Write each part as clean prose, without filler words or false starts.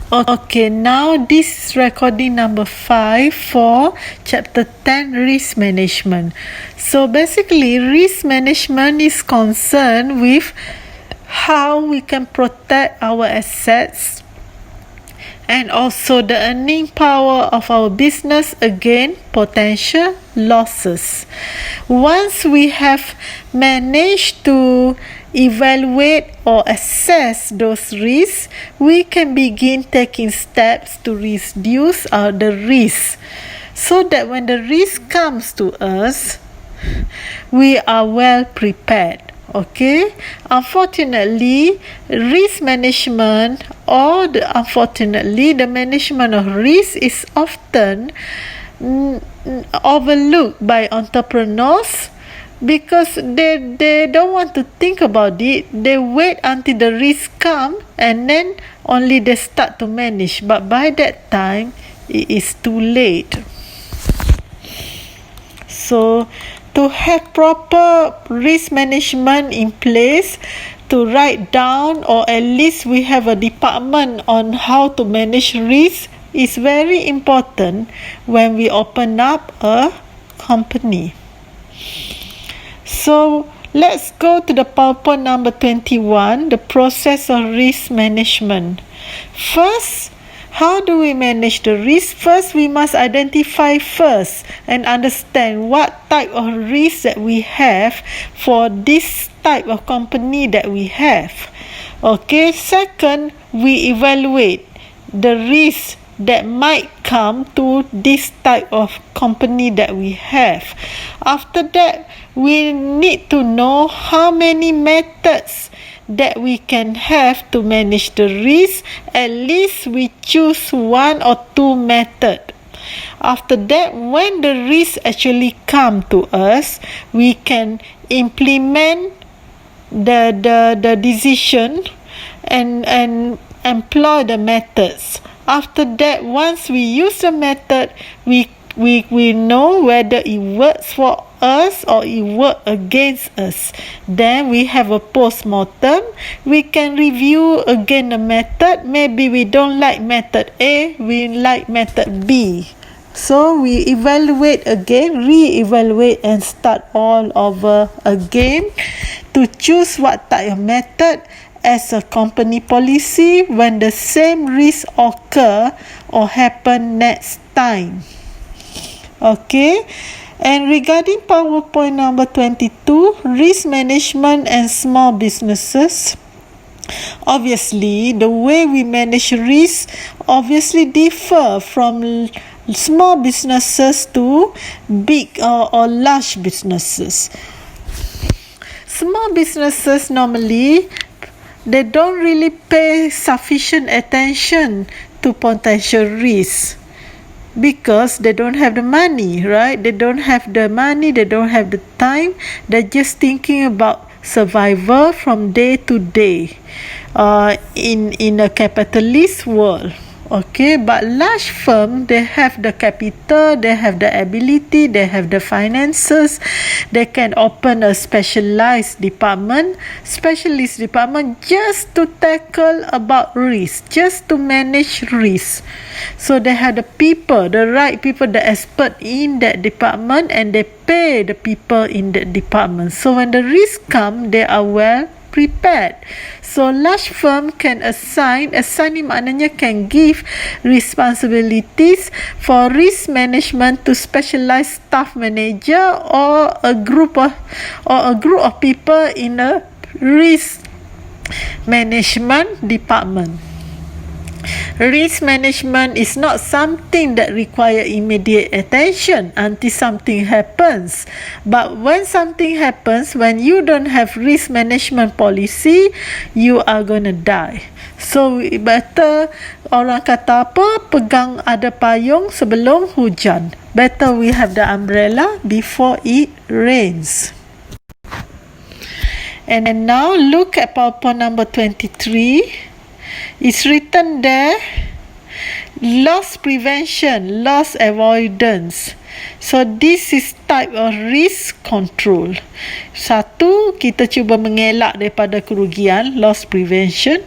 Okay, now this is recording number 5 for chapter 10, risk management. So basically, risk management is concerned with how we can protect our assets and also the earning power of our business against potential losses. Once we have managed to evaluate or assess those risks, we can begin taking steps to reduce the risk, so that when the risk comes to us, we are well prepared. Okay, unfortunately, risk management the management of risk is often overlooked by entrepreneurs because they don't want to think about it. They wait until the risk come and then only they start to manage, but by that time it is too late. So to have proper risk management in place, to write down, or at least we have a department on how to manage risk, is very important when we open up a company. So let's go to the PowerPoint number 21, the process of risk management. First, how do we manage the risk? First, we must identify first and understand what type of risk that we have for this type of company that we have. Okay, second, we evaluate the risk that might come to this type of company that we have. After that, we need to know how many methods that we can have to manage the risk. At least we choose one or two methods. After that, when the risk actually come to us, we can implement the decision and employ the methods. After that, once we use the method, we know whether it works for us or it works against us. Then we have a post-mortem. We can review again the method. Maybe we don't like method A, we like method B. So we evaluate again, re-evaluate and start all over again to choose what type of method as a company policy when the same risk occur or happen next time. Okay, and regarding PowerPoint number 22, risk management and small businesses. Obviously, the way we manage risk obviously differ from small businesses to big or large businesses. Small businesses normally, they don't really pay sufficient attention to potential risks because they don't have the money, right? They don't have the money, they don't have the time. They're just thinking about survival from day to day in a capitalist world. Okay, but large firm, they have the capital, they have the ability, they have the finances. They can open a specialist department just to tackle about risk, just to manage risk. So they have the people, the right people, the expert in that department, and they pay the people in that department. So when the risk come, they are well prepared. So large firm can assign ni maknanya can give responsibilities for risk management to specialized staff manager or a group of people in a risk management department. Risk management is not something that requires immediate attention until something happens. But when something happens, when you don't have risk management policy, you are gonna die. So better, orang kata apa, pegang ada payung sebelum hujan. Better we have the umbrella before it rains. And now look at PowerPoint number 23. It's written there, loss prevention, loss avoidance. So this is type of risk control. Satu, kita cuba mengelak daripada kerugian, loss prevention.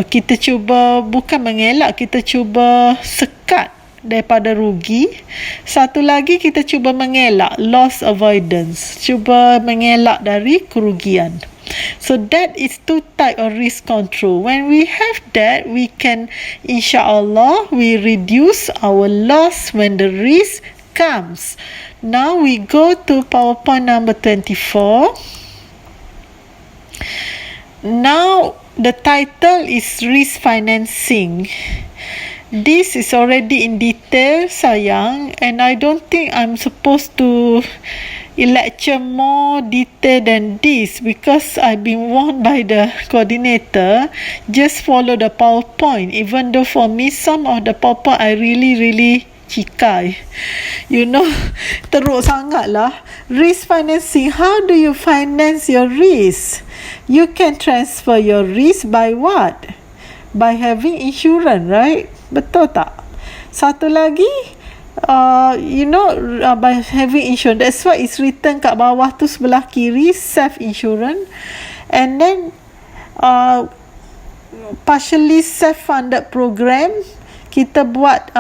kita cuba bukan mengelak, kita cuba sekat daripada rugi. Satu lagi kita cuba mengelak, loss avoidance, cuba mengelak dari kerugian. So that is two type of risk control. When we have that, we can, insyaAllah, we reduce our loss when the risk comes. Now we go to PowerPoint number 24. Now the title is risk financing. This is already in detail, sayang, and I don't think I'm supposed to lecture more detail than this because I've been warned by the coordinator, just follow the PowerPoint, even though for me some of the PowerPoint I really cikai. Teruk sangat lah. Risk financing, how do you finance your risk? You can transfer your risk by what? By having insurance, right? Betul tak? Satu lagi, by having insurance. That's why it's written kat bawah tu sebelah kiri, self-insurance. And then, partially self-funded program. Kita buat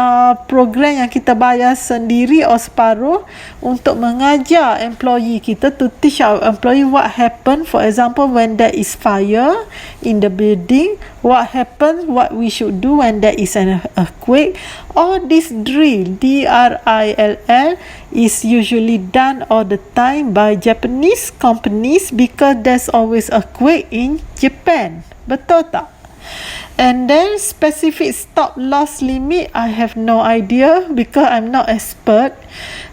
program yang kita bayar sendiri atau separuh untuk mengajar employee kita, to teach our employee what happen. For example, when there is fire in the building, what happens, what we should do when there is an earthquake. All this drill, DRILL, is usually done all the time by Japanese companies because there's always earthquake in Japan. Betul tak? And then specific stop loss limit, I have no idea because I'm not expert.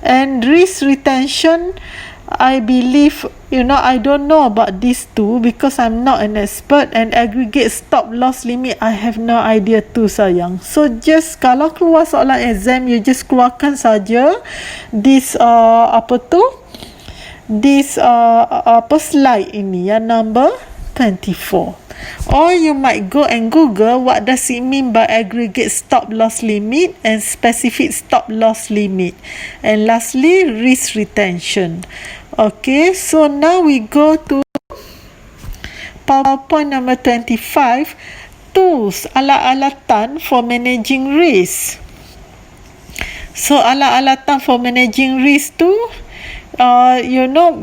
And risk retention, I believe, I don't know about these two because I'm not an expert. And aggregate stop loss limit, I have no idea too, sayang. So just kalau keluar soalan exam, you just keluarkan saja this slide ini yang number 24. Or you might go and Google what does it mean by aggregate stop loss limit and specific stop loss limit. And lastly, risk retention. Okay, so now we go to PowerPoint number 25, tools, alat-alatan for managing risk. So alat-alatan for managing risk tu,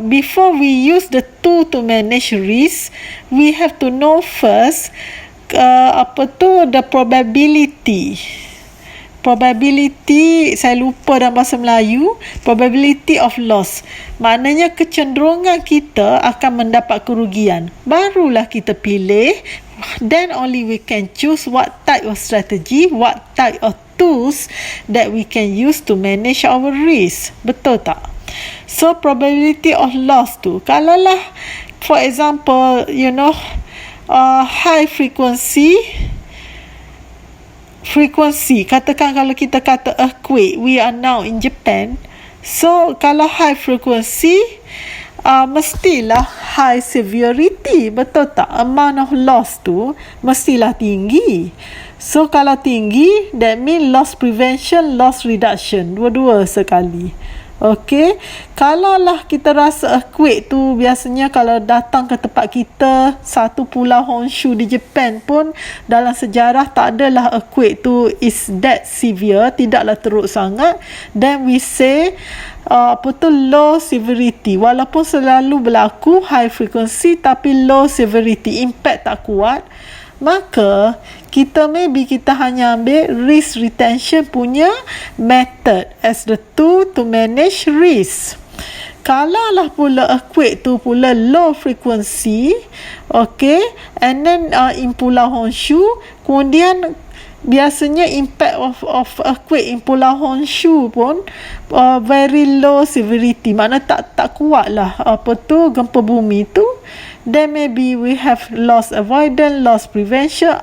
before we use the tool to manage risk, we have to know first the probability. Probability, saya lupa dalam bahasa Melayu, probability of loss. Maknanya kecenderungan kita akan mendapat kerugian. Barulah kita pilih, then only we can choose what type of strategy, what type of tools that we can use to manage our risk. Betul tak? So probability of loss tu, kalau lah for example, high frequency, katakan kalau kita kata earthquake, we are now in Japan. So kalau high frequency, mestilah high severity. Betul tak? Amount of loss tu mestilah tinggi. So kalau tinggi, that mean loss prevention, loss reduction, dua-dua sekali. Okay, kalau lah kita rasa earthquake tu, biasanya kalau datang ke tempat kita, satu pulau Honshu di Japan pun, dalam sejarah tak adalah earthquake tu is that severe, tidaklah teruk sangat. Then we say low severity, walaupun selalu berlaku high frequency tapi low severity, impact tak kuat. Maka kita hanya ambil risk retention punya method as the tool to manage risk. Kalau lah pula earthquake tu pula low frequency, okay, and then in Pulau Honshu, kemudian biasanya impact of earthquake in Pulau Honshu pun very low severity, makna tak kuat lah gempa bumi tu. Then maybe we have loss avoidance, loss prevention,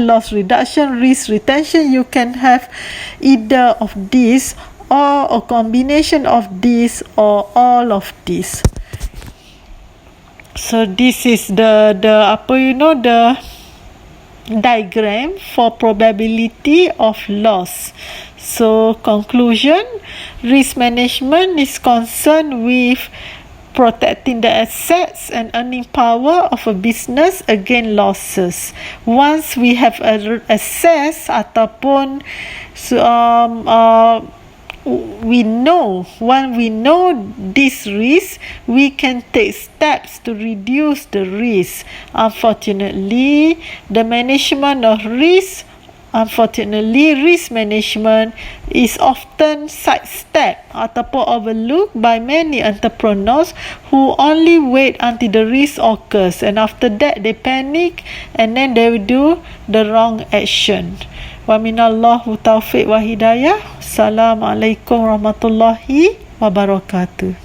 loss reduction, risk retention. You can have either of these or a combination of these or all of these. So this is the diagram for probability of loss. So conclusion, risk management is concerned with protecting the assets and earning power of a business against losses. Once we have assess ataupun when we know this risk, we can take steps to reduce the risk. Unfortunately, risk management is often sidestepped ataupun overlooked by many entrepreneurs who only wait until the risk occurs, and after that they panic and then they will do the wrong action. Wa minallahu taufiq wa hidayah. Assalamualaikum warahmatullahi wabarakatuh.